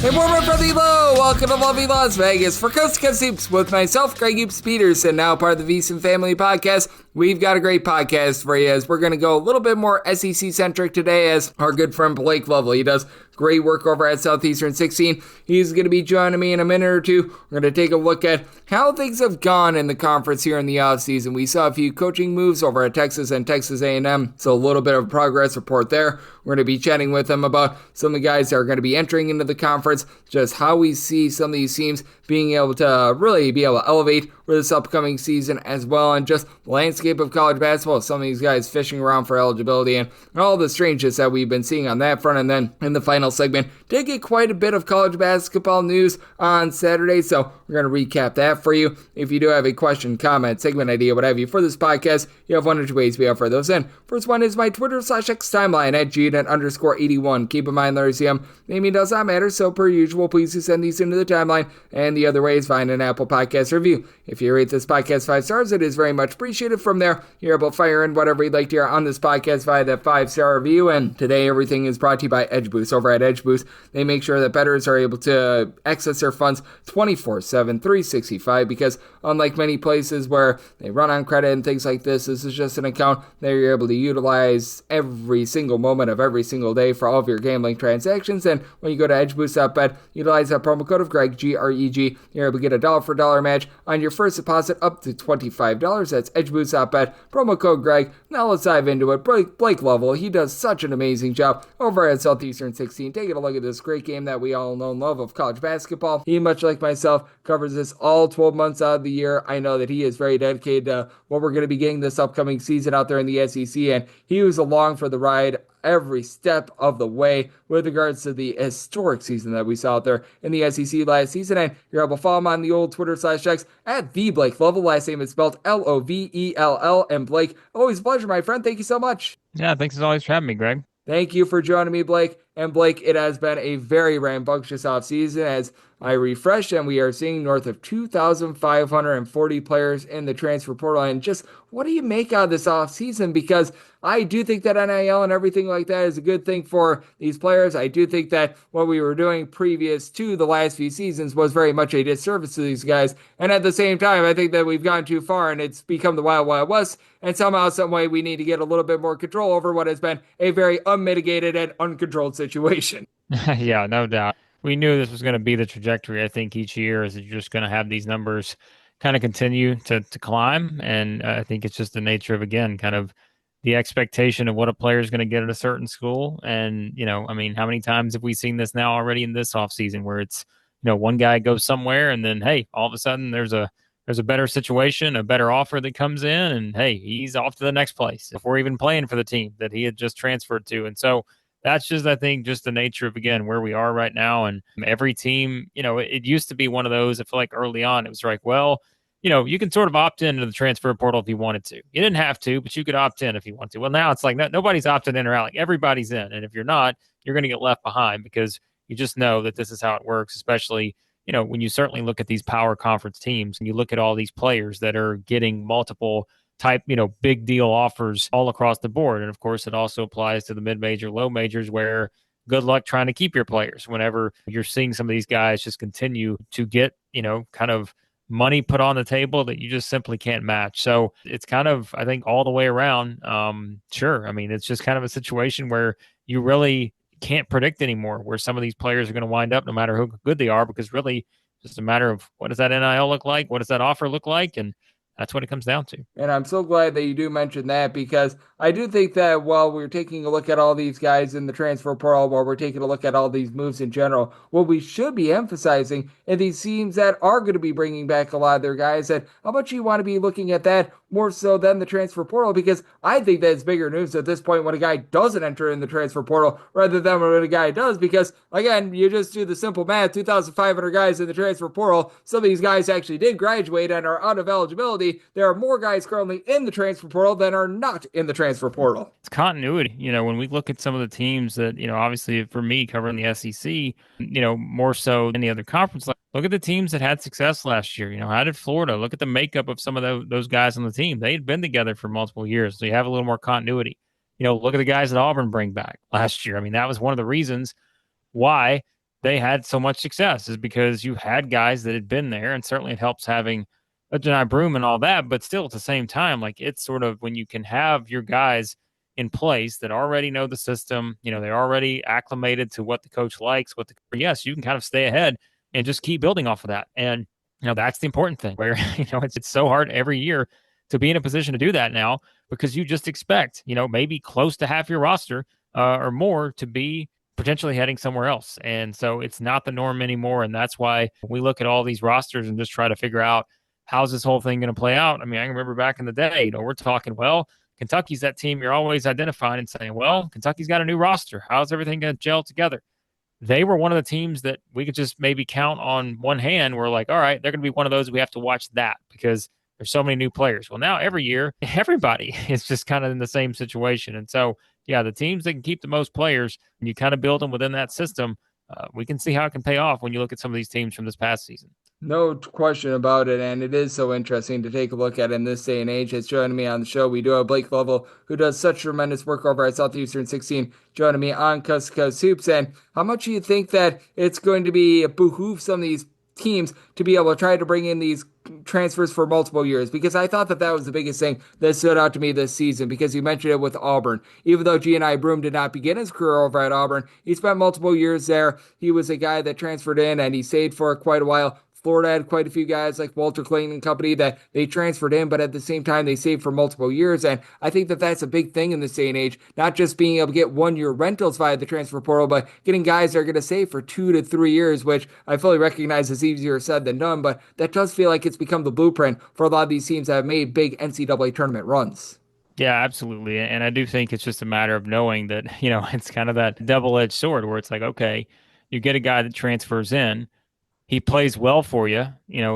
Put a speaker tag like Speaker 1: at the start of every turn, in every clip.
Speaker 1: Hey, warmer from the low. Welcome to lovely Las Vegas for Coast to Coast Hoops with myself, Greg Hoops Peterson, now part of the VSiN Family Podcast. We've got a great podcast for you as we're going to go a little bit more SEC-centric today as our good friend Blake Lovell. He does great work over at Southeastern 16. He's going to be joining me in a minute or two. We're going to take a look at how things have gone in the conference here in the offseason. We saw a few coaching moves over at Texas and Texas A&M, so a little bit of a progress report there. We're going to be chatting with them about some of the guys that are going to be entering into the conference, just how we see some of these teams being able to really be able to elevate for this upcoming season as well, and just the landscape of college basketball, some of these guys fishing around for eligibility and all the strangeness that we've been seeing on that front. And then in the final segment, did get quite a bit of college basketball news on Saturday, so we're going to recap that for you. If you do have a question, comment, segment idea, what have you for this podcast, you have one or two ways we offer those in. First one is my Twitter/X timeline at GNet_81. Keep in mind, the naming does not matter, so per usual, please do send these into the timeline. And the other way is find an Apple Podcast review. If you rate this podcast 5 stars, it is very much appreciated. From there, you're able to fire in whatever you'd like to hear on this podcast via that 5-star review. And today, everything is brought to you by EdgeBoost. Over at EdgeBoost, they make sure that bettors are able to access their funds 24/7, 365, because unlike many places where they run on credit and things like this is just an account that you're able to utilize every single moment of every single day for all of your gambling transactions. And when you go to edgeboost.bet, utilize that promo code of Greg, G-R-E-G, you're able to get a $1 match on your first deposit up to $25. That's edgeboost.bet, promo code Greg. Now let's dive into it. Blake Lovell, he does such an amazing job over at Southeastern 16. Taking a look at this great game that we all know and love of college basketball. He, much like myself, covers this all 12 months out of the year. I know that he is very dedicated to what we're going to be getting this upcoming season out there in the SEC, and he was along for the ride every step of the way with regards to the historic season that we saw out there in the SEC last season. And you're able to follow him on the old Twitter/X at the Blake Lovell. Last name is spelled Lovell. And Blake, always a pleasure, my friend. Thank you so much.
Speaker 2: Yeah, thanks as always for having me, Greg.
Speaker 1: Thank you for joining me, Blake. And Blake, it has been a very rambunctious offseason as I refreshed, and we are seeing north of 2,540 players in the transfer portal. And just what do you make out of this offseason? Because I do think that NIL and everything like that is a good thing for these players. I do think that what we were doing previous to the last few seasons was very much a disservice to these guys. And at the same time, I think that we've gone too far and it's become the Wild Wild West. And somehow, some way, we need to get a little bit more control over what has been a very unmitigated and uncontrolled situation.
Speaker 2: Yeah, no doubt. We knew this was going to be the trajectory, I think, each year is that you're just going to have these numbers kind of continue to climb. And I think it's just the nature of, again, kind of the expectation of what a player is going to get at a certain school. And, I mean, how many times have we seen this now already in this offseason where it's, one guy goes somewhere and then, hey, all of a sudden there's a better situation, a better offer that comes in, and hey, he's off to the next place before even playing for the team that he had just transferred to. And so that's just, I think, just the nature of, again, where we are right now. And every team, it used to be one of those, I feel like early on, it was like, well, you can sort of opt into the transfer portal if you wanted to. You didn't have to, but you could opt in if you want to. Well, now it's like nobody's opted in or out. Like everybody's in. And if you're not, you're going to get left behind because you just know that this is how it works, especially, when you certainly look at these power conference teams and you look at all these players that are getting multiple type, big deal offers all across the board. And of course, it also applies to the mid-major, low majors where good luck trying to keep your players whenever you're seeing some of these guys just continue to get, kind of money put on the table that you just simply can't match. So it's kind of, I think, all the way around. Sure. I mean, it's just kind of a situation where you really can't predict anymore where some of these players are going to wind up no matter how good they are, because really just a matter of what does that NIL look like? What does that offer look like? And that's what it comes down to.
Speaker 1: And I'm so glad that you do mention that, because I do think that while we're taking a look at all these guys in the transfer portal, while we're taking a look at all these moves in general, what we should be emphasizing in these teams that are going to be bringing back a lot of their guys, and how much you want to be looking at that more so than the transfer portal, because I think that it's bigger news at this point when a guy doesn't enter in the transfer portal rather than when a guy does, because again, you just do the simple math, 2,500 guys in the transfer portal. Some of these guys actually did graduate and are out of eligibility. There are more guys currently in the transfer portal than are not in the transfer portal.
Speaker 2: It's continuity. When we look at some of the teams that, obviously for me covering the SEC, more so than any other conference, look at the teams that had success last year. How did Florida? Look at the makeup of some of those guys on the team. They had been together for multiple years, so you have a little more continuity. Look at the guys that Auburn bring back last year. I mean, that was one of the reasons why they had so much success, is because you had guys that had been there, and certainly it helps having a Deni Broom and all that, but still at the same time, like it's sort of when you can have your guys in place that already know the system, they're already acclimated to what the coach likes, yes, you can kind of stay ahead and just keep building off of that. And, that's the important thing where, it's so hard every year to be in a position to do that now because you just expect, maybe close to half your roster or more to be potentially heading somewhere else. And so it's not the norm anymore. And that's why we look at all these rosters and just try to figure out how's this whole thing going to play out. I mean, I can remember back in the day, we're talking, well, Kentucky's that team you're always identifying and saying, well, Kentucky's got a new roster. How's everything going to gel together? They were one of the teams that we could just maybe count on one hand. We're like, all right, they're going to be one of those we have to watch that because there's so many new players. Well, now every year, everybody is just kind of in the same situation. And so, yeah, the teams that can keep the most players, and you kind of build them within that system, we can see how it can pay off when you look at some of these teams from this past season.
Speaker 1: No question about it, and it is so interesting to take a look at in this day and age. It's joining me on the show. We do have Blake Lovell, who does such tremendous work over at Southeastern 16, joining me on Coast to Coast Hoops. And how much do you think that it's going to be behoove some of these teams to be able to try to bring in these transfers for multiple years? Because I thought that was the biggest thing that stood out to me this season, because you mentioned it with Auburn. Even though Deni Broom did not begin his career over at Auburn, he spent multiple years there. He was a guy that transferred in and he stayed for quite a while. Florida had quite a few guys like Walter Clayton and company that they transferred in, but at the same time, they saved for multiple years. And I think that that's a big thing in this day and age, not just being able to get 1 year rentals via the transfer portal, but getting guys that are going to save for 2 to 3 years, which I fully recognize is easier said than done, but that does feel like it's become the blueprint for a lot of these teams that have made big NCAA tournament runs.
Speaker 2: Yeah, absolutely. And I do think it's just a matter of knowing that, it's kind of that double-edged sword where it's like, okay, you get a guy that transfers in, he plays well for you.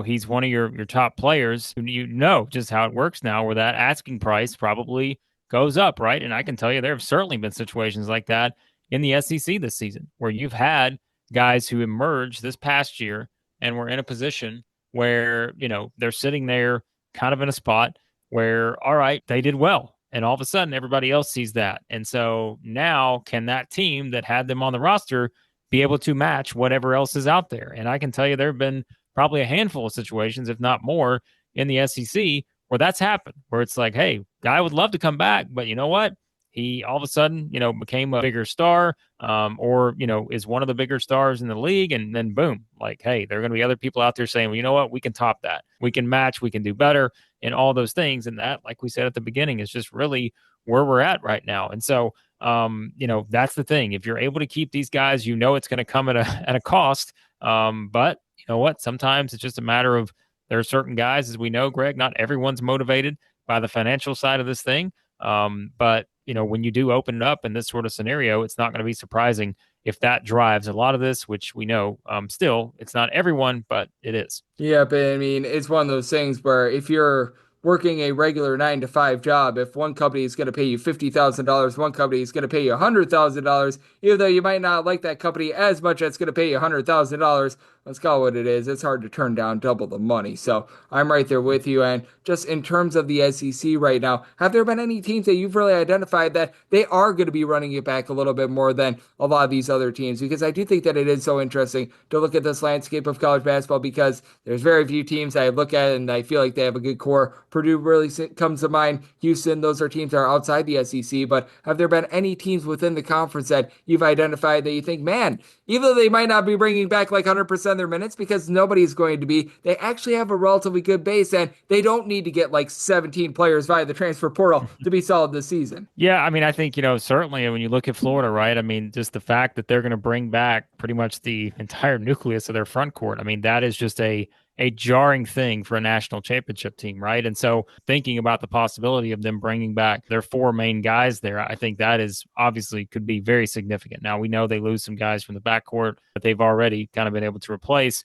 Speaker 2: He's one of your top players. You know just how it works now where that asking price probably goes up, right? And I can tell you there have certainly been situations like that in the SEC this season where you've had guys who emerged this past year and were in a position where, they're sitting there kind of in a spot where, all right, they did well. And all of a sudden, everybody else sees that. And so now can that team that had them on the roster be able to match whatever else is out there? And I can tell you there have been probably a handful of situations, if not more, in the SEC where that's happened, where it's like, hey, guy would love to come back, but you know what? He all of a sudden, became a bigger star or, is one of the bigger stars in the league. And then boom, like, hey, there are going to be other people out there saying, well, you know what? We can top that. We can match. We can do better and all those things. And that, like we said at the beginning, is just really where we're at right now. And so, that's the thing. If you're able to keep these guys, it's going to come at a cost. But you know what? Sometimes it's just a matter of there are certain guys, as we know, Greg, not everyone's motivated by the financial side of this thing. But when you do open it up in this sort of scenario, it's not going to be surprising if that drives a lot of this, which we know still it's not everyone, but it is.
Speaker 1: Yeah, but I mean, it's one of those things where if you're working a regular 9 to 5 job, if one company is going to pay you $50,000, one company is going to pay you $100,000, even though you might not like that company as much as it's going to pay you $100,000, let's call it what it is. It's hard to turn down double the money. So I'm right there with you. And just in terms of the SEC right now, have there been any teams that you've really identified that they are going to be running it back a little bit more than a lot of these other teams? Because I do think that it is so interesting to look at this landscape of college basketball, because there's very few teams I look at and I feel like they have a good core. Purdue really comes to mind. Houston, those are teams that are outside the SEC. But have there been any teams within the conference that you've identified that you think, man, even though they might not be bringing back like 100% of their minutes, because nobody's going to be, they actually have a relatively good base and they don't need to get like 17 players via the transfer portal to be solid this season?
Speaker 2: Yeah, I mean, I think, certainly when you look at Florida, right? I mean, just the fact that they're going to bring back pretty much the entire nucleus of their front court. I mean, that is just a jarring thing for a national championship team, right? And so thinking about the possibility of them bringing back their 4 main guys there, I think that is obviously could be very significant. Now, we know they lose some guys from the backcourt that they've already kind of been able to replace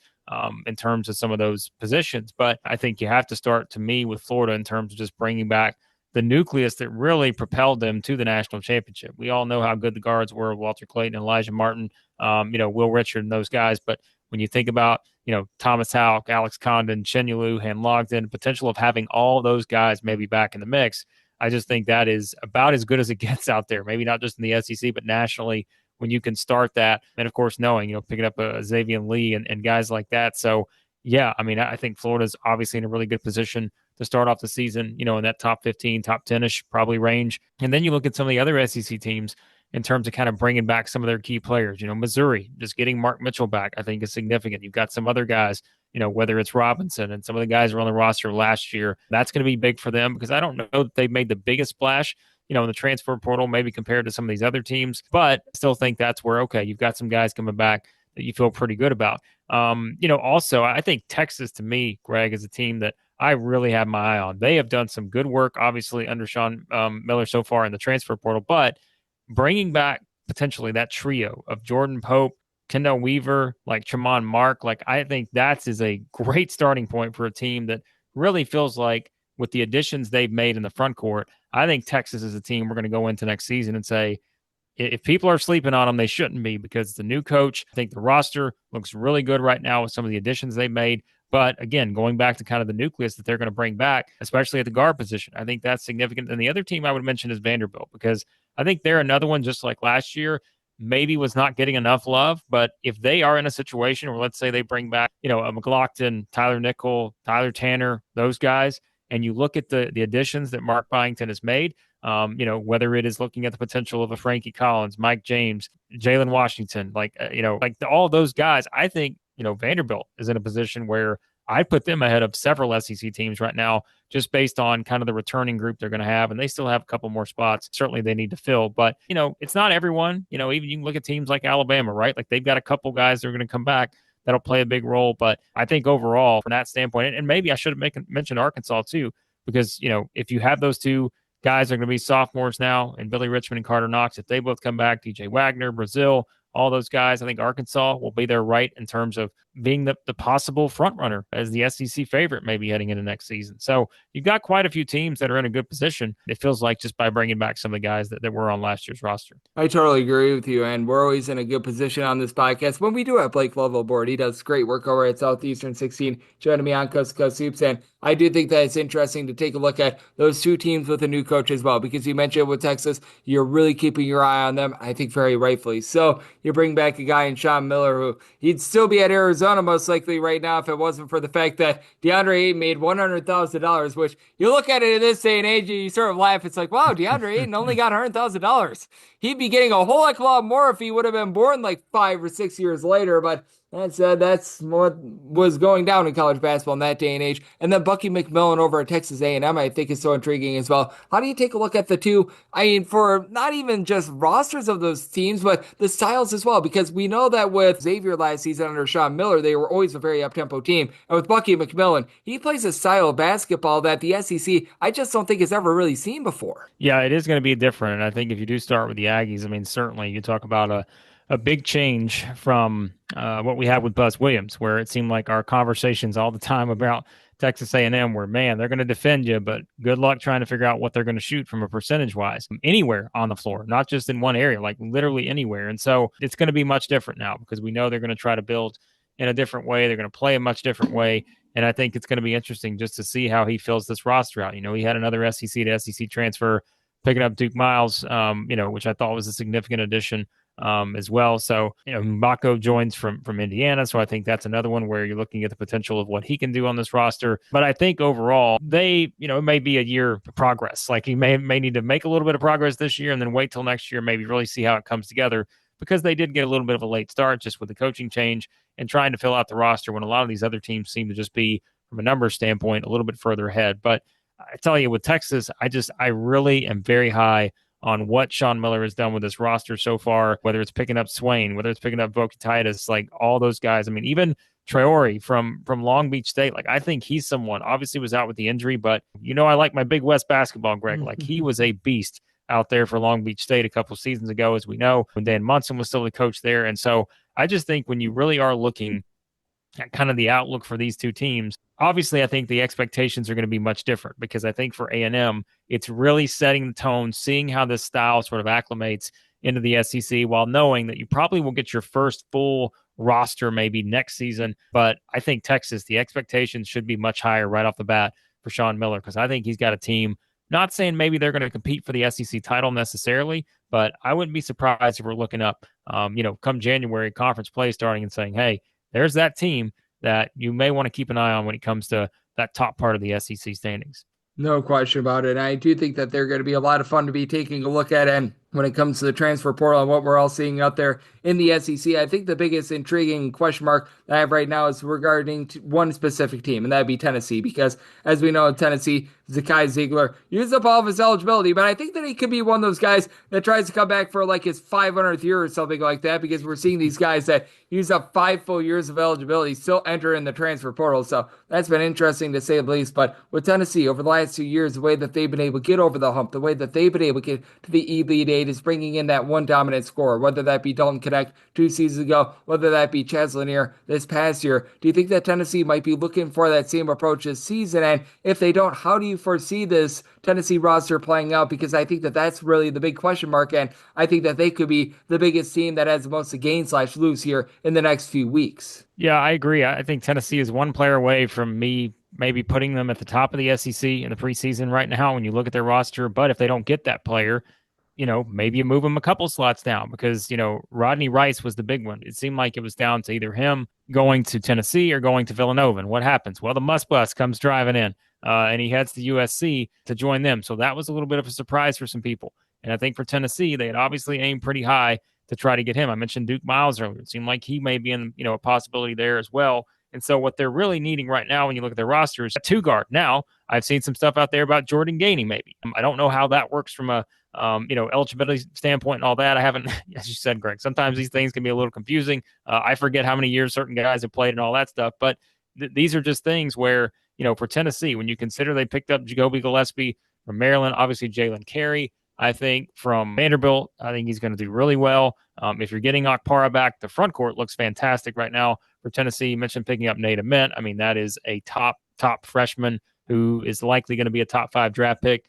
Speaker 2: in terms of some of those positions. But I think you have to start, to me, with Florida in terms of just bringing back the nucleus that really propelled them to the national championship. We all know how good the guards were, Walter Clayton and Elijah Martin, Will Richard and those guys. But when you think about, Thomas Houck, Alex Condon, Chenyolu, Han Logden, potential of having all those guys maybe back in the mix, I just think that is about as good as it gets out there. Maybe not just in the SEC, but nationally, when you can start that. And of course, knowing, picking up a Xavier Lee and guys like that. So yeah, I mean, I think Florida's obviously in a really good position to start off the season, in that top 15, top 10-ish probably range. And then you look at some of the other SEC teams in terms of kind of bringing back some of their key players. Missouri, just getting Mark Mitchell back, I think is significant. You've got some other guys, whether it's Robinson and some of the guys who were on the roster last year, that's going to be big for them because I don't know that they've made the biggest splash, in the transfer portal, maybe compared to some of these other teams, but I still think that's where, okay, you've got some guys coming back that you feel pretty good about. Also, I think Texas, to me, Greg, is a team that I really have my eye on. They have done some good work, obviously, under Sean Miller so far in the transfer portal, but bringing back potentially that trio of Jordan Pope, Kendall Weaver, like Tremont Mark, like I think that is a great starting point for a team that really feels like with the additions they've made in the front court, I think Texas is a team we're going to go into next season and say, if people are sleeping on them, they shouldn't be because it's a new coach. I think the roster looks really good right now with some of the additions they've made. But again, going back to kind of the nucleus that they're going to bring back, especially at the guard position, I think that's significant. And the other team I would mention is Vanderbilt because I think they're another one just like last year, maybe was not getting enough love. But if they are in a situation where let's say they bring back, a McLaughlin, Tyler Nickel, Tyler Tanner, those guys, and you look at the additions that Mark Byington has made, whether it is looking at the potential of a Frankie Collins, Mike James, Jalen Washington, all those guys, I think, Vanderbilt is in a position where I put them ahead of several SEC teams right now, just based on kind of the returning group they're going to have. And they still have a couple more spots. Certainly they need to fill, but it's not everyone, even you can look at teams like Alabama, right? Like they've got a couple guys that are going to come back that'll play a big role. But I think overall from that standpoint, and maybe I should have mentioned Arkansas too, because, if you have those two guys are going to be sophomores now, and Billy Richmond and Carter Knox, if they both come back, DJ Wagner, Brazil, all those guys, I think Arkansas will be there right in terms of being the possible front runner as the SEC favorite maybe heading into next season. So you've got quite a few teams that are in a good position, it feels like, just by bringing back some of the guys that were on last year's roster.
Speaker 1: I totally agree with you, and we're always in a good position on this podcast when we do have Blake Lovell aboard. He does great work over at Southeastern 16, joining me on Coast to Coast Hoops, and I do think that it's interesting to take a look at those two teams with a new coach as well, because you mentioned with Texas, you're really keeping your eye on them, I think very rightfully. So you bring back a guy in Sean Miller who he'd still be at Arizona most likely right now if it wasn't for the fact that DeAndre Ayton made $100,000, which you look at it in this day and age and you sort of laugh. It's like, wow, DeAndre Ayton only got $100,000. He'd be getting a whole heck of a lot more if he would have been born like 5 or 6 years later, but that's what was going down in college basketball in that day and age. And then Bucky McMillan over at Texas A&M, I think is so intriguing as well. How do you take a look at the two? I mean, for not even just rosters of those teams, but the styles as well, because we know that with Xavier last season under Sean Miller, they were always a very up-tempo team. And with Bucky McMillan, he plays a style of basketball that the SEC, I just don't think has ever really seen before.
Speaker 2: Yeah, it is going to be different. And I think if you do start with the Aggies, I mean, certainly you talk about a big change from what we had with Buzz Williams, where it seemed like our conversations all the time about Texas A&M were, man, they're going to defend you, but good luck trying to figure out what they're going to shoot from a percentage-wise anywhere on the floor, not just in one area, like literally anywhere. And so it's going to be much different now because we know they're going to try to build in a different way. They're going to play a much different way. And I think it's going to be interesting just to see how he fills this roster out. He had another SEC to SEC transfer, picking up Duke Miles, which I thought was a significant addition as well. So, Mbako joins from Indiana. So I think that's another one where you're looking at the potential of what he can do on this roster. But I think overall, it may be a year of progress. Like he may need to make a little bit of progress this year and then wait till next year, maybe really see how it comes together, because they did get a little bit of a late start just with the coaching change and trying to fill out the roster when a lot of these other teams seem to just be, from a numbers standpoint, a little bit further ahead. But I tell you, with Texas, I really am very high on what Sean Miller has done with this roster so far, whether it's picking up Swain, whether it's picking up Vokatitis, like all those guys. I mean, even Traore from Long Beach State, like I think he's someone, obviously was out with the injury, but I like my Big West basketball, Greg. Like he was a beast out there for Long Beach State a couple seasons ago, as we know, when Dan Munson was still the coach there. And so I just think when you really are looking at kind of the outlook for these two teams, obviously I think the expectations are going to be much different, because I think for A&M, it's really setting the tone, seeing how this style sort of acclimates into the SEC, while knowing that you probably will get your first full roster maybe next season. But I think Texas, the expectations should be much higher right off the bat for Sean Miller, because I think he's got a team, not saying maybe they're going to compete for the SEC title necessarily, But I wouldn't be surprised if we're looking up, come January, conference play starting and saying, hey, there's that team that you may want to keep an eye on when it comes to that top part of the SEC standings.
Speaker 1: No question about it. I do think that they're going to be a lot of fun to be taking a look at. And when it comes to the transfer portal and what we're all seeing out there in the SEC, I think the biggest intriguing question mark that I have right now is regarding one specific team, and that'd be Tennessee. Because as we know, Tennessee, Zakai Ziegler used up all of his eligibility, but I think that he could be one of those guys that tries to come back for like his 500th year or something like that, because we're seeing these guys that use up 5 full years of eligibility still enter in the transfer portal. So that's been interesting to say the least. But with Tennessee over the last 2 years, the way that they've been able to get over the hump, the way that they've been able to get to the Elite Eight is bringing in that one dominant scorer, whether that be Dalton Knecht 2 seasons ago, whether that be Chaz Lanier this past year. Do you think that Tennessee might be looking for that same approach this season? And if they don't, how do you foresee this Tennessee roster playing out? Because I think that that's really the big question mark, and I think that they could be the biggest team that has the most to gain/lose here in the next few weeks.
Speaker 2: Yeah, I agree. I think Tennessee is one player away from me maybe putting them at the top of the SEC in the preseason right now when you look at their roster. But if they don't get that player, maybe you move them a couple slots down, because, Rodney Rice was the big one. It seemed like it was down to either him going to Tennessee or going to Villanova. And what happens? Well, the Muss Bus comes driving in and he heads to USC to join them. So that was a little bit of a surprise for some people. And I think for Tennessee, they had obviously aimed pretty high to try to get him. I mentioned Duke Miles earlier. It seemed like he may be in, a possibility there as well. And so what they're really needing right now when you look at their roster is a 2-guard. Now, I've seen some stuff out there about Jordan Gainey maybe. I don't know how that works from a eligibility standpoint and all that. I haven't, as you said, Greg, sometimes these things can be a little confusing. I forget how many years certain guys have played and all that stuff. But these are just things where, for Tennessee, when you consider they picked up Jacoby Gillespie from Maryland, obviously Jalen Carey, I think from Vanderbilt, I think he's going to do really well. If you're getting Okpara back, the front court looks fantastic right now for Tennessee. You mentioned picking up Nate Ament. I mean, that is a top freshman who is likely going to be a top 5 draft pick,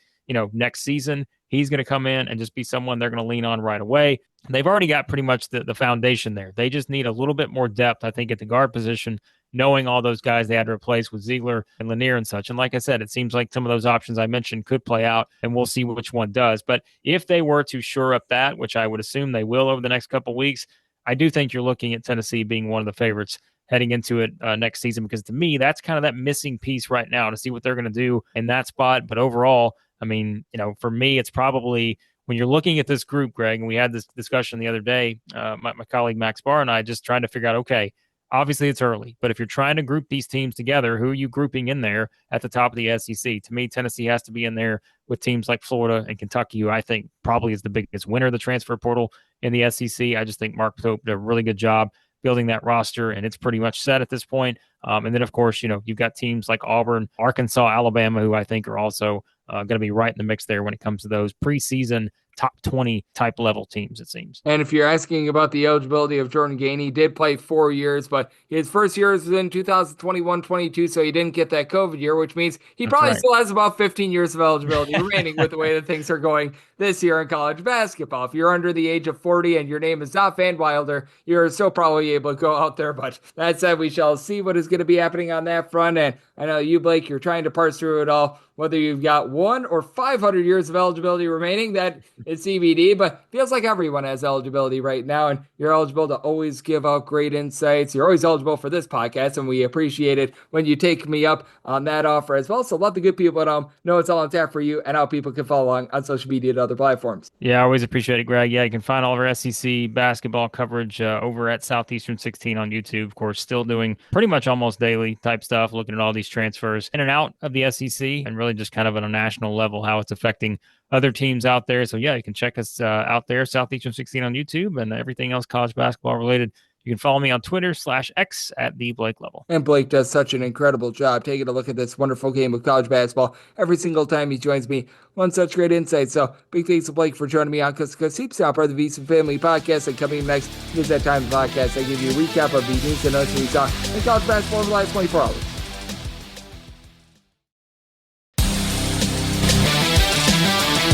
Speaker 2: next season. He's going to come in and just be someone they're going to lean on right away. They've already got pretty much the foundation there. They just need a little bit more depth, I think, at the guard position, knowing all those guys they had to replace with Ziegler and Lanier and such. And like I said, it seems like some of those options I mentioned could play out, and we'll see which one does. But if they were to shore up that, which I would assume they will over the next couple of weeks, I do think you're looking at Tennessee being one of the favorites heading into it next season, because to me, that's kind of that missing piece right now to see what they're going to do in that spot. But overall, I mean, for me, it's probably when you're looking at this group, Greg, and we had this discussion the other day, my colleague Max Barr and I just trying to figure out, okay, obviously it's early, but if you're trying to group these teams together, who are you grouping in there at the top of the SEC? To me, Tennessee has to be in there with teams like Florida and Kentucky, who I think probably is the biggest winner of the transfer portal in the SEC. I just think Mark Pope did a really good job building that roster, and it's pretty much set at this point. And then, of course, you've got teams like Auburn, Arkansas, Alabama, who I think are also going to be right in the mix there when it comes to those preseason top 20 type level teams, it seems.
Speaker 1: And if you're asking about the eligibility of Jordan Gainey, he did play 4 years, but his first year was in 2021-22, so he didn't get that COVID year, which means he probably still has about 15 years of eligibility remaining with the way that things are going this year in college basketball. If you're under the age of 40 and your name is not Van Wilder, you're still probably able to go out there. But that said, we shall see what is going to be happening on that front. And I know you, Blake, you're trying to parse through it all, whether you've got 1 or 500 years of eligibility remaining. That is CBD, but feels like everyone has eligibility right now, and you're eligible to always give out great insights. You're always eligible for this podcast, and we appreciate it when you take me up on that offer as well. So let the good people at home know it's all on tap for you and how people can follow along on social media and other platforms.
Speaker 2: Yeah, I always appreciate it, Greg. Yeah, you can find all of our SEC basketball coverage over at Southeastern 16 on YouTube. Of course, still doing pretty much almost daily type stuff, looking at all these transfers in and out of the SEC, and really just kind of on a national level, how it's affecting other teams out there. So yeah, you can check us out there, Southeastern 16 on YouTube, and everything else college basketball related. You can follow me on Twitter/X at the Blake Lovell.
Speaker 1: And Blake does such an incredible job taking a look at this wonderful game of college basketball every single time he joins me on such great insight. So big thanks to Blake for joining me on Coast to Coast Hoops, now part of the VSiN Family Podcast. And coming next is that time of the podcast. I give you a recap of the news and notes we saw in college basketball over the last 24 hours.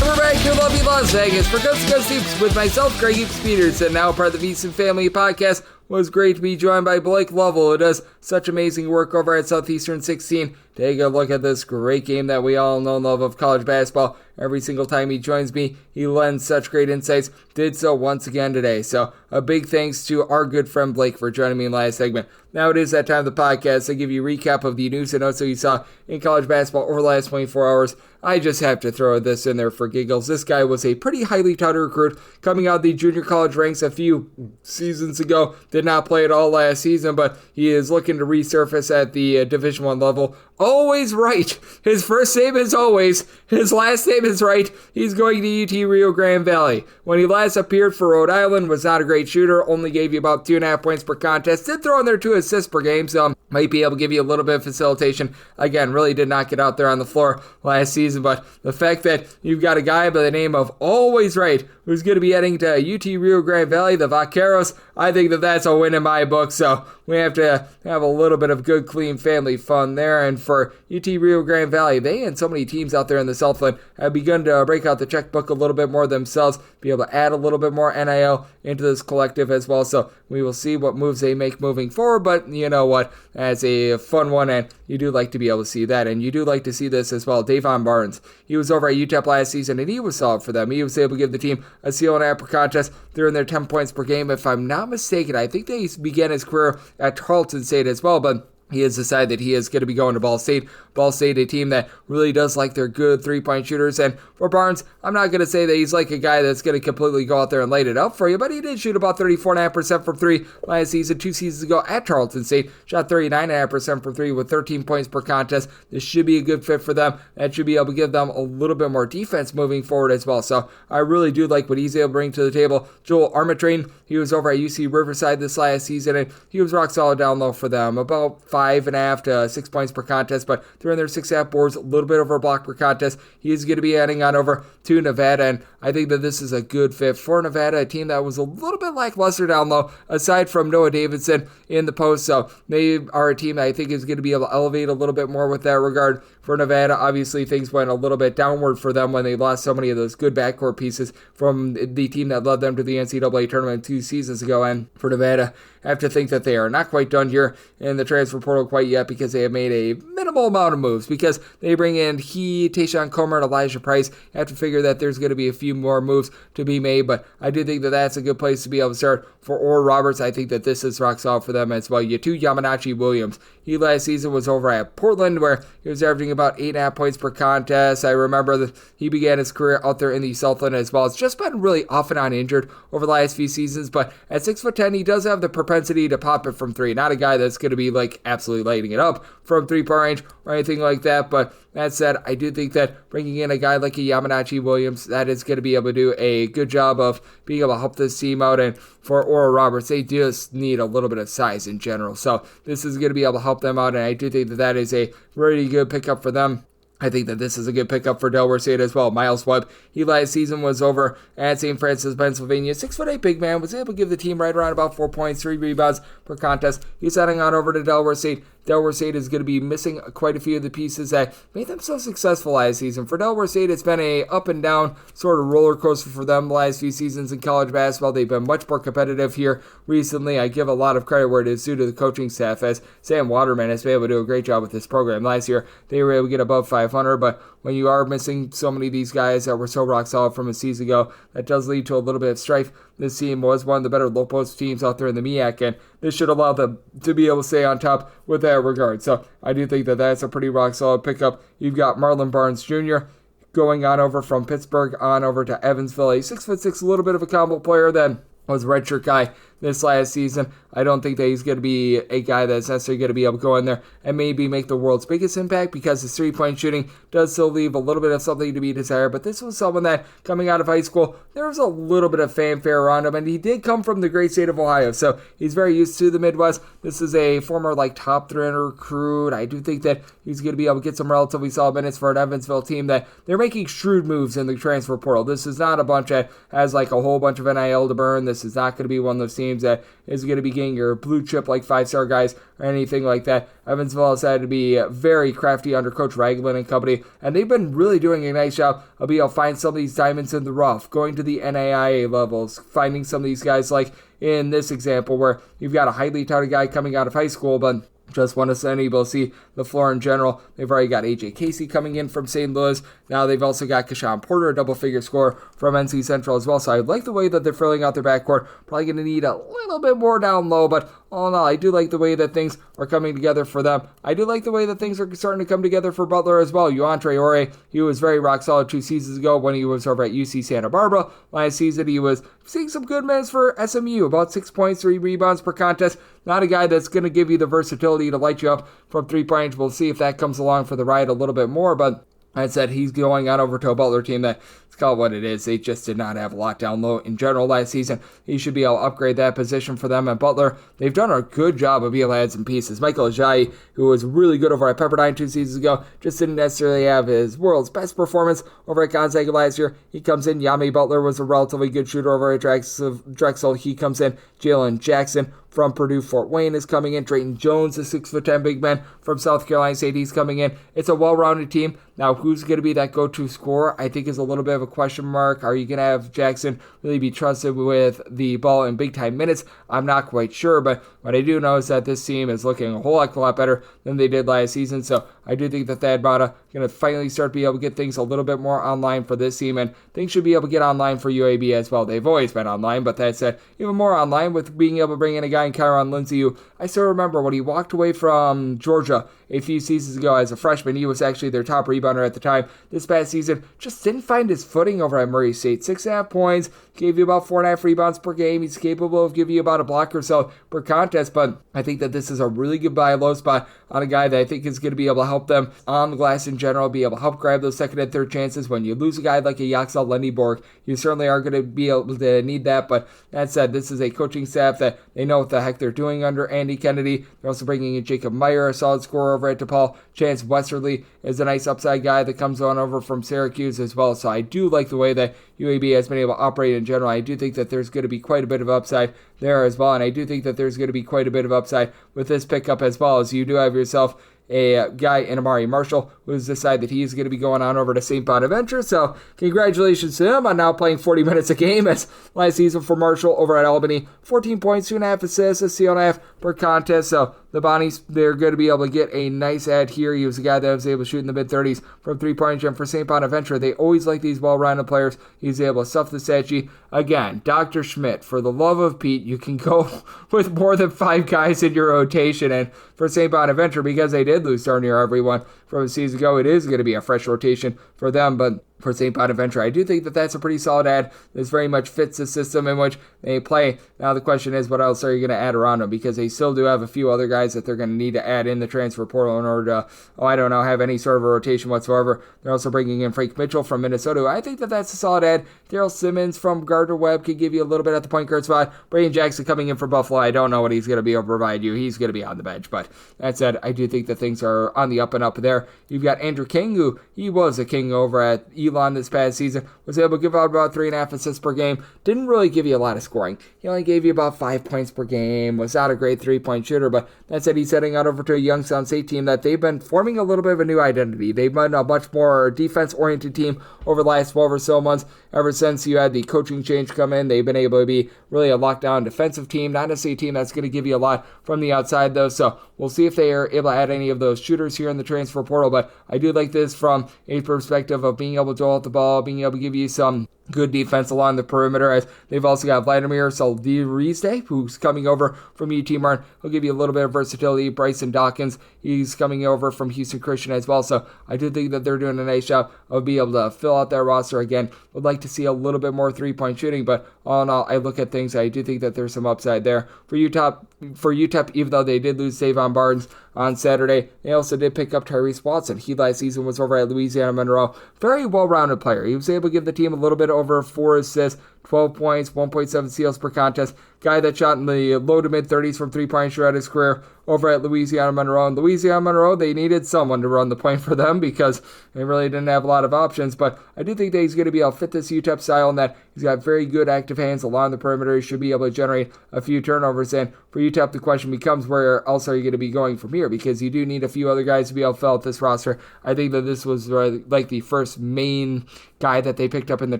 Speaker 1: We're back. You're lovely Las Vegas for Coast to Coast Hoops with myself, Greg Hoops Peterson, now part of the VSiN Family Podcast. It was great to be joined by Blake Lovell, who does such amazing work over at Southeastern 16. Take a look at this great game that we all know and love of college basketball. Every single time he joins me, he lends such great insights. Did so once again today. So a big thanks to our good friend Blake for joining me in the last segment. Now it is that time of the podcast to give you a recap of the news and notes that you saw in college basketball over the last 24 hours. I just have to throw this in there for giggles. This guy was a pretty highly touted recruit coming out of the junior college ranks a few seasons ago. Did not play at all last season, but he is looking to resurface at the Division I level. Always right. His first name is always. His last name is right. He's going to UT Rio Grande Valley. When he last appeared for Rhode Island, was not a great shooter. Only gave you about 2.5 points per contest. Did throw in there 2 assists per game, so might be able to give you a little bit of facilitation. Again, really did not get out there on the floor last season, but the fact that you've got a guy by the name of Always Right who's going to be heading to UT Rio Grande Valley, the Vaqueros, I think that that's a win in my book, so we have to have a little bit of good, clean family fun there. And for UT Rio Grande Valley, they and so many teams out there in the Southland have begun to break out the checkbook a little bit more themselves, be able to add a little bit more NIL into this collective as well. So we will see what moves they make moving forward, but you know what, that's a fun one, and you do like to be able to see that, and you do like to see this as well. Davon Barnes, he was over at UTEP last season, and he was solid for them. He was able to give the team a seal and a half per contest. They're in their 10 points per game. If I'm not mistaken, I think they began his career at Tarleton State as well, but he has decided that he is going to be going to Ball State. Ball State, a team that really does like their good three-point shooters. And for Barnes, I'm not going to say that he's like a guy that's going to completely go out there and light it up for you, but he did shoot about 34.5% from three last season. 2 seasons ago at Tarleton State, shot 39.5% from three with 13 points per contest. This should be a good fit for them. That should be able to give them a little bit more defense moving forward as well. So I really do like what he's able to bring to the table. Joel Armitrain, he was over at UC Riverside this last season, and he was rock solid down low for them. About 5.5 to 6 points per contest, but they're in their 6.5 boards, a little bit over a block per contest. He is going to be heading on over to Nevada, and I think that this is a good fit for Nevada, a team that was a little bit lackluster down low, aside from Noah Davidson in the post. So they are a team that I think is going to be able to elevate a little bit more with that regard. For Nevada, obviously things went a little bit downward for them when they lost so many of those good backcourt pieces from the team that led them to the NCAA tournament 2 seasons ago. And for Nevada, I have to think that they are not quite done here in the transfer portal quite yet, because they have made a minimal amount of moves, because they bring in Tayshaun Comer and Elijah Price. You have to figure that there's going to be a few more moves to be made, but I do think that that's a good place to be able to start. For Oral Roberts, I think that this is rock solid for them as well. Yatu Yamanachi Williams, he last season was over at Portland, where he was averaging about 8.5 points per contest. I remember that he began his career out there in the Southland as well. It's just been really off and on injured over the last few seasons, but at 6'10", he does have the propensity to pop it from three. Not a guy that's going to be like absolutely lighting it up from 3-point range or anything like that, but that said, I do think that bringing in a guy like a Yamanachi Williams, that is going to be able to do a good job of being able to help this team out. And for Oral Roberts, they just need a little bit of size in general. So this is going to be able to help them out, and I do think that that is a really good pickup for them. I think that this is a good pickup for Delaware State as well. Miles Webb, he last season was over at St. Francis, Pennsylvania. 6'8" big man, was able to give the team right around about 4 points, 3 rebounds per contest. He's heading on over to Delaware State. Delaware State is going to be missing quite a few of the pieces that made them so successful last season. For Delaware State, it's been a up and down sort of roller coaster for them the last few seasons in college basketball. They've been much more competitive here recently. I give a lot of credit where it is due to the coaching staff, as Sam Waterman has been able to do a great job with this program. Last year, they were able to get above 500, but when you are missing so many of these guys that were so rock solid from a season ago, that does lead to a little bit of strife. This team was one of the better low post teams out there in the MEAC, and this should allow them to be able to stay on top with that regard. So I do think that that's a pretty rock solid pickup. You've got Marlon Barnes Jr. going on over from Pittsburgh on over to Evansville, a 6'6", a little bit of a combo player, then was a redshirt guy this last season. I don't think that he's going to be a guy that's necessarily going to be able to go in there and maybe make the world's biggest impact, because his three-point shooting does still leave a little bit of something to be desired. But this was someone that, coming out of high school, there was a little bit of fanfare around him, and he did come from the great state of Ohio, so he's very used to the Midwest. This is a former top 300 recruit. I do think that he's going to be able to get some relatively solid minutes for an Evansville team that they're making shrewd moves in the transfer portal. This is not a bunch that has a whole bunch of NIL to burn. This is not going to be one of those teams teams that is going to be getting your blue chip like 5-star guys or anything like that. Evansville has had to be very crafty under Coach Ragland and company, and they've been really doing a nice job of being able to find some of these diamonds in the rough, going to the NAIA levels, finding some of these guys like in this example where you've got a highly touted guy coming out of high school, but just want to unable to see the floor in general. They've already got A.J. Casey coming in from St. Louis. Now they've also got Kashawn Porter, a double-figure scorer from NC Central as well. So I like the way that they're filling out their backcourt. Probably going to need a little bit more down low, but all in all, I do like the way that things are coming together for them. I do like the way that things are starting to come together for Butler as well. Juantre Ore, he was very rock solid 2 seasons ago when he was over at UC Santa Barbara. Last season, he was seeing some good minutes for SMU, about 6 points, 3 rebounds per contest. Not a guy that's going to give you the versatility to light you up from 3-point range. We'll see if that comes along for the ride a little bit more, but I said he's going on over to a Butler team that, it's called what it is. They just did not have a lot down low in general last season. He should be able to upgrade that position for them at Butler. They've done a good job of being able to add some pieces. Michael Ajayi, who was really good over at Pepperdine 2 seasons ago, just didn't necessarily have his world's best performance over at Gonzaga last year. He comes in. Yami Butler was a relatively good shooter over at Drexel. He comes in. Jalen Jackson from Purdue Fort Wayne is coming in. Drayton Jones, a 6'10" big man from South Carolina State, he's coming in. It's a well-rounded team. Now, who's going to be that go-to scorer, I think is a little bit of a question mark. Are you going to have Jackson really be trusted with the ball in big-time minutes? I'm not quite sure, but what I do know is that this team is looking a whole heck of a lot better than they did last season, so I do think that Thad Matta going to finally start to be able to get things a little bit more online for this team, and things should be able to get online for UAB as well. They've always been online, but that said, even more online with being able to bring in a guy in Kyron Lindsey, who I still remember when he walked away from Georgia a few seasons ago as a freshman. He was actually their top rebounder at the time. This past season, just didn't find his footing over at Murray State. 6.5 points, gave you about 4.5 rebounds per game. He's capable of giving you about a block or so per contest, but I think that this is a really good buy low spot on a guy that I think is going to be able to help them on the glass in general, be able to help grab those second and third chances. When you lose a guy like a Yaxel Lendeborg, you certainly are going to be able to need that, but that said, this is a coaching staff that they know what the heck they're doing under Andy Kennedy. They're also bringing in Jacob Meyer, a solid scorer over at DePaul. Chance Westerly is a nice upside guy that comes on over from Syracuse as well, so I do like the way that UAB has been able to operate in general. I do think that there's going to be quite a bit of upside there as well, and I do think that there's going to be quite a bit of upside with this pickup as well, as you do have yourself a guy in Amari Marshall who's decided that he's going to be going on over to St. Bonaventure. So congratulations to him on now playing 40 minutes a game, as last season for Marshall over at Albany, 14 points, 2.5 assists, a steal and a half per contest. So the Bonnies, they're going to be able to get a nice add here. He was a guy that was able to shoot in the mid-30s from 3-point range. For St. Bonaventure, they always like these well-rounded players. He's able to stuff the statue. Again, Dr. Schmidt, for the love of Pete, you can go with more than 5 guys in your rotation. And for St. Bonaventure, because they did lose darn near everyone from a season ago, it is going to be a fresh rotation for them. But for St. Bonaventure, I do think that that's a pretty solid add. This very much fits the system in which they play. Now the question is, what else are you going to add around them? Because they still do have a few other guys that they're going to need to add in the transfer portal in order to, have any sort of a rotation whatsoever. They're also bringing in Frank Mitchell from Minnesota. I think that that's a solid add. Daryl Simmons from Gardner-Webb could give you a little bit at the point guard spot. Braden Jackson coming in from Buffalo, I don't know what he's going to be able to provide you. He's going to be on the bench. But that said, I do think that things are on the up and up there. You've got Andrew King, who he was a king over at Elon this past season, was able to give out about 3.5 assists per game. Didn't really give you a lot of scoring. He only gave you about 5 points per game, was not a great 3-point shooter, but that said, he's heading out over to a Youngstown State team that they've been forming a little bit of a new identity. They've been a much more defense-oriented team over the last 12 or so months. Ever since you had the coaching change come in, they've been able to be really a lockdown defensive team, not necessarily a team that's going to give you a lot from the outside, though, so we'll see if they are able to add any of those shooters here in the transfer portal, but I do like this from a perspective of being able to dole out the ball, being able to give you some good defense along the perimeter, as they've also got Vladimir Saldirizde, who's coming over from UT Martin. He'll give you a little bit of versatility. Bryson Dawkins, he's coming over from Houston Christian as well, so I do think that they're doing a nice job of being able to fill out their roster again. Would like to see a little bit more 3-point shooting, but all in all, I look at things, I do think that there's some upside there. For UTEP, even though they did lose Davon Barnes on Saturday, they also did pick up Tyrese Watson. He last season was over at Louisiana Monroe. Very well-rounded player. He was able to give the team a little bit over 4 assists, 12 points, 1.7 steals per contest. Guy that shot in the low to mid 30s from three-point throughout his career over at Louisiana Monroe. And Louisiana Monroe, they needed someone to run the point for them because they really didn't have a lot of options. But I do think that he's going to be able to fit this UTEP style in that he's got very good active hands along the perimeter. He should be able to generate a few turnovers. And for UTEP, the question becomes where else are you going to be going from here? Because you do need a few other guys to be able to fill out this roster. I think that this was like the first main guy that they picked up in the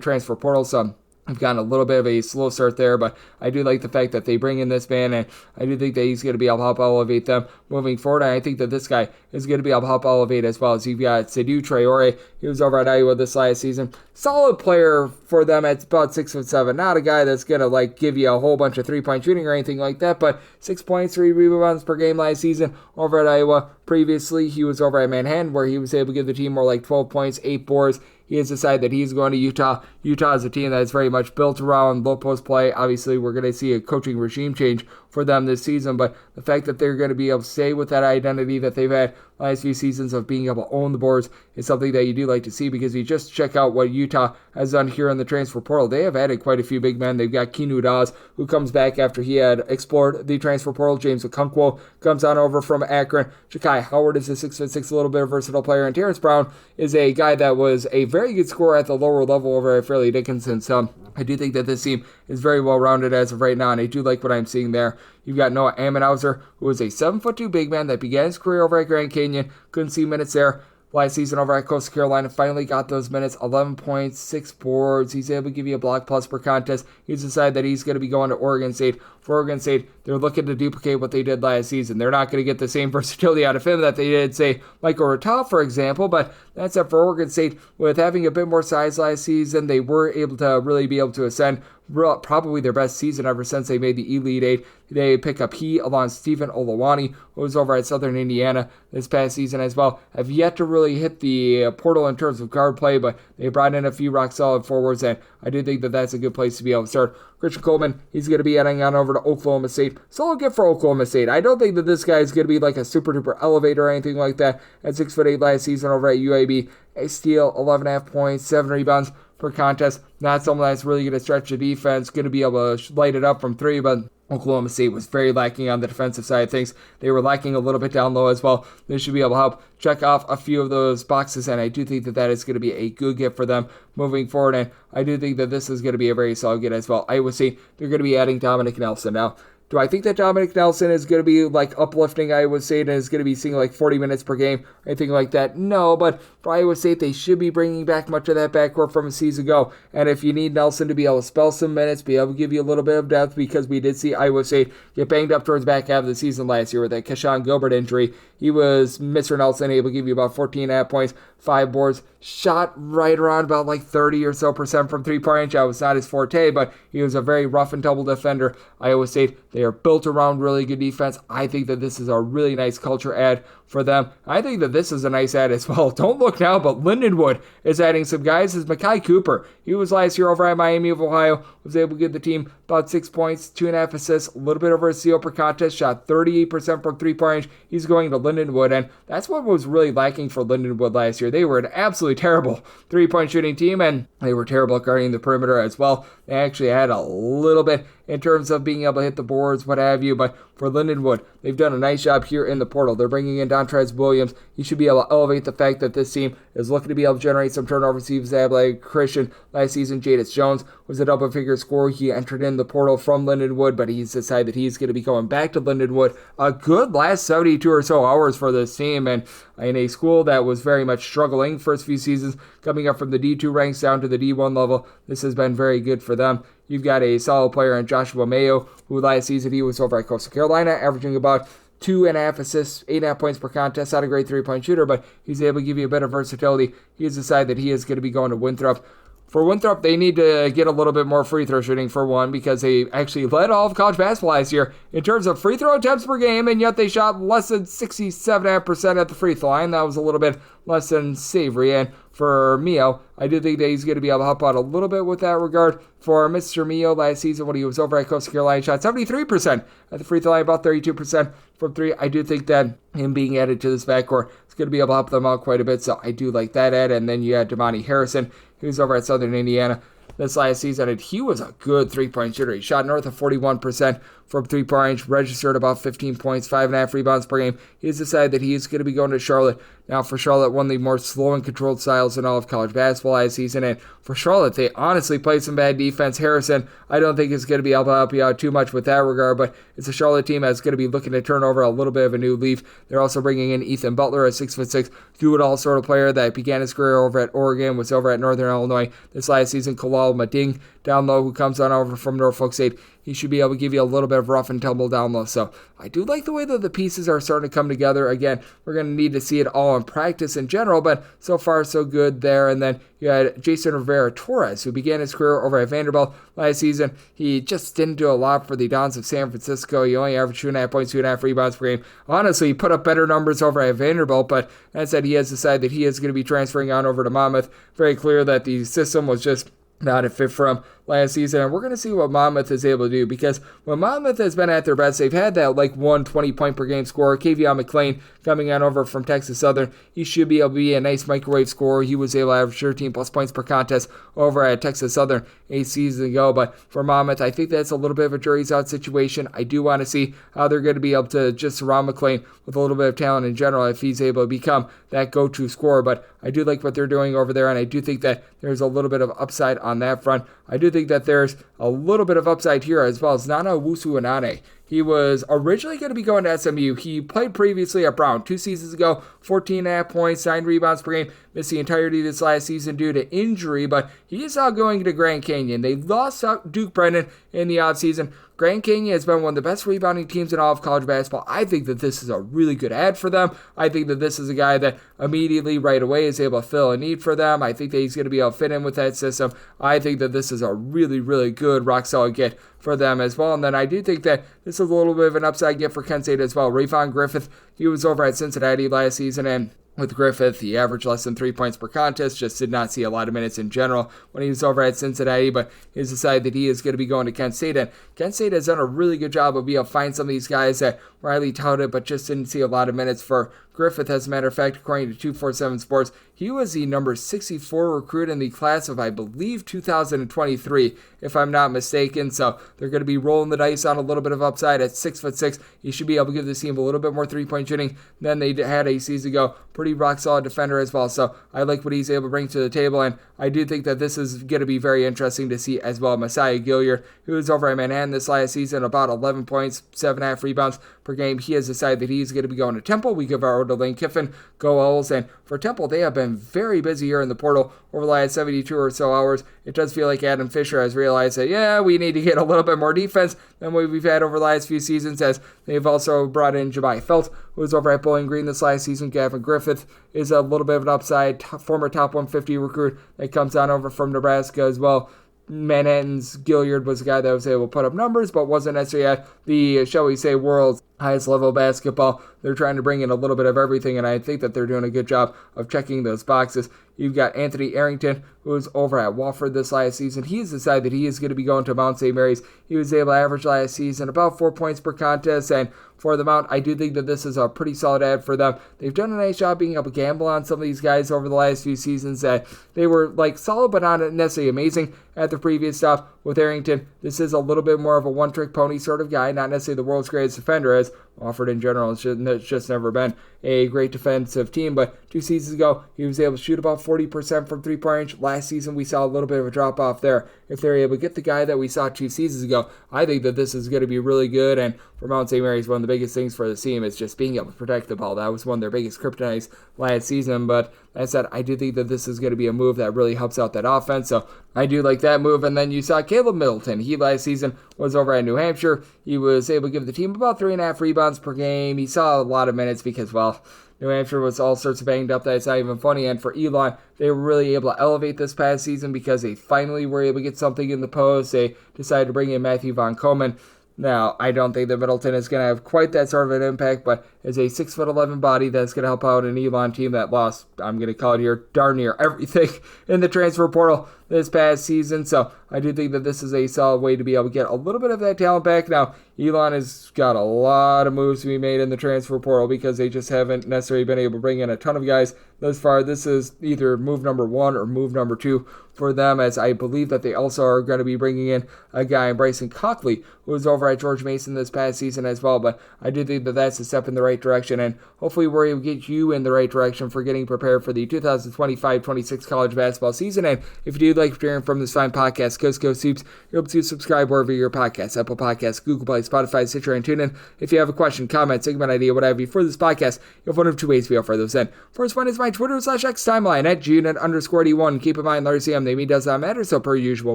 Speaker 1: transfer portal. So I've gotten a little bit of a slow start there, but I do like the fact that they bring in this man, and I do think that he's going to be able to help elevate them moving forward. And I think that this guy is going to be able to help elevate as well. As you've got Seydou Traore. He was over at Iowa this last season. Solid player for them at about 6'7". Not a guy that's going to give you a whole bunch of three-point shooting or anything like that, but 6 points, 3 rebounds per game last season over at Iowa. Previously, he was over at Manhattan where he was able to give the team more like 12 points, 8 boards. He has decided that he's going to Utah. Utah is a team that is very much built around low post play. Obviously, we're going to see a coaching regime change for them this season, but the fact that they're going to be able to stay with that identity that they've had last few seasons of being able to own the boards is something that you do like to see, because you just check out what Utah has done here in the transfer portal. They have added quite a few big men. They've got Keanu Dawes, who comes back after he had explored the transfer portal. James Okonkwo comes on over from Akron. Ja'Kai Howard is a 6'6", a little bit of versatile player, and Terrence Brown is a guy that was a very good scorer at the lower level over at Fairleigh Dickinson. So I do think that this team is very well-rounded as of right now, and I do like what I'm seeing there. You've got Noah Ammenhauser, who is a 7'2" big man that began his career over at Grand Canyon. Couldn't see minutes there last season over at Coastal Carolina. Finally got those minutes, 11 points, 6 boards. He's able to give you a block plus per contest. He's decided that he's going to be going to Oregon State. For Oregon State, they're looking to duplicate what they did last season. They're not going to get the same versatility out of him that they did, say, Michael Ratal, for example, but that's it for Oregon State. With having a bit more size last season, they were able to really be able to ascend. Probably their best season ever since they made the Elite Eight. They pick up along Stephen Olawani, who was over at Southern Indiana this past season as well. Have yet to really hit the portal in terms of guard play, but they brought in a few rock-solid forwards, and I do think that that's a good place to be able to start. Christian Coleman, he's going to be heading on over to Oklahoma State. Solid gift for Oklahoma State. I don't think that this guy is going to be like a super-duper elevator or anything like that. At 6'8" last season over at UAB, a steal, 11.5 points, 7 rebounds per contest. Not someone that's really going to stretch the defense, going to be able to light it up from 3, but Oklahoma State was very lacking on the defensive side of things. They were lacking a little bit down low as well. This should be able to help check off a few of those boxes, and I do think that that is going to be a good gift for them moving forward, and I do think that this is going to be a very solid get as well. Iowa State, they're going to be adding Dominic Nelson. Now, do I think that Dominic Nelson is going to be uplifting Iowa State and is going to be seeing 40 minutes per game or anything like that? No, but for Iowa State, they should be bringing back much of that backcourt from a season ago. And if you need Nelson to be able to spell some minutes, be able to give you a little bit of depth, because we did see Iowa State get banged up towards the back half of the season last year with that Keshawn Gilbert injury. He was, Mr. Nelson, able to give you about 14.5 points, 5 boards, shot right around about 30 or so percent from three-point range. That was not his forte, but he was a very rough and tumble defender. Iowa State, they are built around really good defense. I think that this is a really nice culture add for them. I think that this is a nice add as well. Don't look now, but Lindenwood is adding some guys. Is Makai Cooper. He was last year over at Miami of Ohio, was able to give the team about 6 points, 2.5 assists, a little bit over a steal per contest, shot 38% from three-point range. He's going to Lindenwood, and that's what was really lacking for Lindenwood last year. They were an absolutely terrible three-point shooting team, and they were terrible at guarding the perimeter as well. They actually had a little bit in terms of being able to hit the boards, what have you, but for Lindenwood, they've done a nice job here in the portal. They're bringing in Dontrez Williams. He should be able to elevate the fact that this team is looking to be able to generate some turnovers. He was Christian last season. Jadis Jones was a double-figure scorer. He entered in the portal from Lindenwood, but he's decided that he's going to be going back to Lindenwood. A good last 72 or so hours for this team, and in a school that was very much struggling first few seasons, coming up from the D2 ranks down to the D1 level, this has been very good for them. You've got a solid player in Joshua Mayo, who last season he was over at Coastal Carolina, averaging about 2.5 assists, 8.5 points per contest. Not a great three-point shooter, but he's able to give you a bit of versatility. He has decided that he is going to be going to Winthrop. For Winthrop, they need to get a little bit more free throw shooting, for one, because they actually led all of college basketball last year in terms of free throw attempts per game, and yet they shot less than 67.5% at the free throw line. That was a little bit less than savory. And for Mio, I do think that he's going to be able to help out a little bit with that regard. For Mr. Mio last season, when he was over at Coastal Carolina, he shot 73% at the free throw line, about 32% from three. I do think that him being added to this backcourt is going to be able to help them out quite a bit, so I do like that add. And then you had Damani Harrison, who's over at Southern Indiana. this last season, and he was a good three-point shooter. He shot north of 41% from three-point range, registered about 15 points, 5.5 rebounds per game. He's decided that he's going to be going to Charlotte. Now, for Charlotte, one of the more slow and controlled styles in all of college basketball last season, and for Charlotte, they honestly played some bad defense. Harrison, I don't think is going to be able to help you out too much with that regard, but it's a Charlotte team that's going to be looking to turn over a little bit of a new leaf. They're also bringing in Ethan Butler, a 6'6", do-it-all sort of player that began his career over at Oregon, was over at Northern Illinois this last season. Kalal Mading down low, who comes on over from Norfolk State. He should be able to give you a little bit of rough and tumble down low. So I do like the way that the pieces are starting to come together. Again, we're going to need to see it all in practice in general, but so far so good there. And then you had Jason Rivera-Torres, who began his career over at Vanderbilt last season. He just didn't do a lot for the Dons of San Francisco. He only averaged 2.5 points, 2.5 rebounds per game. Honestly, he put up better numbers over at Vanderbilt, but that said, he has decided that he is going to be transferring on over to Monmouth. Very clear that the system was just not a fit for him last season, and we're going to see what Monmouth is able to do, because when Monmouth has been at their best, they've had that like 120-point per game scorer. Kavion McLean coming on over from Texas Southern. He should be able to be a nice microwave scorer. He was able to average 13 plus points per contest over at Texas Southern 8 seasons ago, but for Monmouth, I think that's a little bit of a jury's out situation. I do want to see how they're going to be able to just surround McLean with a little bit of talent in general if he's able to become that go-to scorer, but I do like what they're doing over there, and I do think that there's a little bit of upside on that front. I do think that there's a little bit of upside here as well as Nana Owusu-Anane. He was originally going to be going to SMU. He played previously at Brown 2 seasons ago, 14.5 points, 9 rebounds per game. Missed the entirety of this last season due to injury, but he is now going to Grand Canyon. They lost out Duke Brennan in the offseason. Grand Canyon has been one of the best rebounding teams in all of college basketball. I think that this is a really good ad for them. I think that this is a guy that immediately, right away, is able to fill a need for them. I think that he's going to be able to fit in with that system. I think that this is a really, really good, rock-solid get for them as well. And then I do think that this is a little bit of an upside get for Kent State as well. Rayvon Griffith, he was over at Cincinnati last season, and with Griffith, he averaged less than 3 points per contest, just did not see a lot of minutes in general when he was over at Cincinnati, but he's decided that he is going to be going to Kent State, and Kent State has done a really good job of being able to find some of these guys that Riley touted, but just didn't see a lot of minutes for Griffith. As a matter of fact, according to 247 Sports, he was the number 64 recruit in the class of, I believe, 2023, if I'm not mistaken. So they're going to be rolling the dice on a little bit of upside at 6'6". He should be able to give this team a little bit more three-point shooting than they had a season ago. Pretty rock-solid defender as well. So I like what he's able to bring to the table, and I do think that this is going to be very interesting to see as well. Messiah Gilliard, who was over at Manhattan this last season, about 11 points, 7.5 rebounds per game. He has decided that he's going to be going to Temple. We give our to Lane Kiffin. Go Owls. And for Temple, they have been very busy here in the portal over the last 72 or so hours. It does feel like Adam Fisher has realized that, yeah, we need to get a little bit more defense than what we've had over the last few seasons, as they've also brought in Jabari Felt, who was over at Bowling Green this last season. Gavin Griffith is a little bit of an upside, former top 150 recruit that comes on over from Nebraska as well. Manhattan's Gilliard was a guy that was able to put up numbers, but wasn't necessarily at the, shall we say, world's highest level of basketball. They're trying to bring in a little bit of everything, and I think that they're doing a good job of checking those boxes. You've got Anthony Arrington, who was over at Wofford this last season. He has decided that he is going to be going to Mount St. Mary's. He was able to average last season about 4 points per contest, and for the Mount, I do think that this is a pretty solid ad for them. They've done a nice job being able to gamble on some of these guys over the last few seasons. That they were like solid but not necessarily amazing at the previous stop. With Arrington, this is a little bit more of a one-trick pony sort of guy, not necessarily the world's greatest defender, as Wofford in general it's just never been a great defensive team. But 2 seasons ago, he was able to shoot about 40% from three-point range. Last season, we saw a little bit of a drop-off there. If they're able to get the guy that we saw 2 seasons ago, I think that this is going to be really good. And for Mount St. Mary's, one of the biggest things for the team is just being able to protect the ball. That was one of their biggest kryptonites last season. But that said, I do think that this is going to be a move that really helps out that offense. So I do like that move. And then you saw Caleb Middleton. He last season was over at New Hampshire. He was able to give the team about 3.5 rebounds per game. He saw a lot of minutes because, well, New Hampshire was all sorts of banged up. That's not even funny. And for Elon, they were really able to elevate this past season because they finally were able to get something in the post. They decided to bring in Matthew Von Komen. Now, I don't think that Middleton is going to have quite that sort of an impact, but as a 6'11" body that's going to help out an Elon team that lost, I'm going to call it here, darn near everything in the transfer portal this past season. So I do think that this is a solid way to be able to get a little bit of that talent back. Now, Elon has got a lot of moves to be made in the transfer portal because they just haven't necessarily been able to bring in a ton of guys thus far. This is either move number 1 or move number 2 for them, as I believe that they also are going to be bringing in a guy, Bryson Cockley, who was over at George Mason this past season as well. But I do think that that's a step in the right direction, and hopefully we're able to get you in the right direction for getting prepared for the 2025-26 college basketball season. And if you do like hearing from this fine podcast, Coast to Coast Hoops, you're able to subscribe wherever your podcasts, Apple Podcasts, Google Play, Spotify, Stitcher, and TuneIn. If you have a question, comment, segment idea, what have you for this podcast, you have one of 2 ways to be able to those in. First one is my Twitter/X timeline at @GUnit_81. Keep in mind, Larry Sam, the does not matter, so per usual,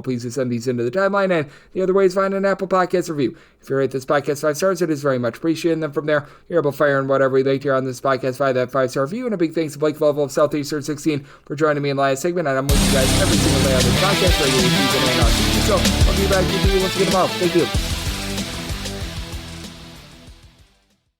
Speaker 1: please do send these into the timeline. And the other way is find an Apple Podcast review. If you rate this podcast 5 stars, it is very much appreciated. And then from there, you're able to fire in whatever you like here on this podcast via that 5-star review. And a big thanks to Blake Lovell of Southeastern 16 for joining me in the last segment. And I'm with you guys every single day on this podcast, regularly Tuesday and on Tuesday. So I'll be back with you once again tomorrow. Thank you.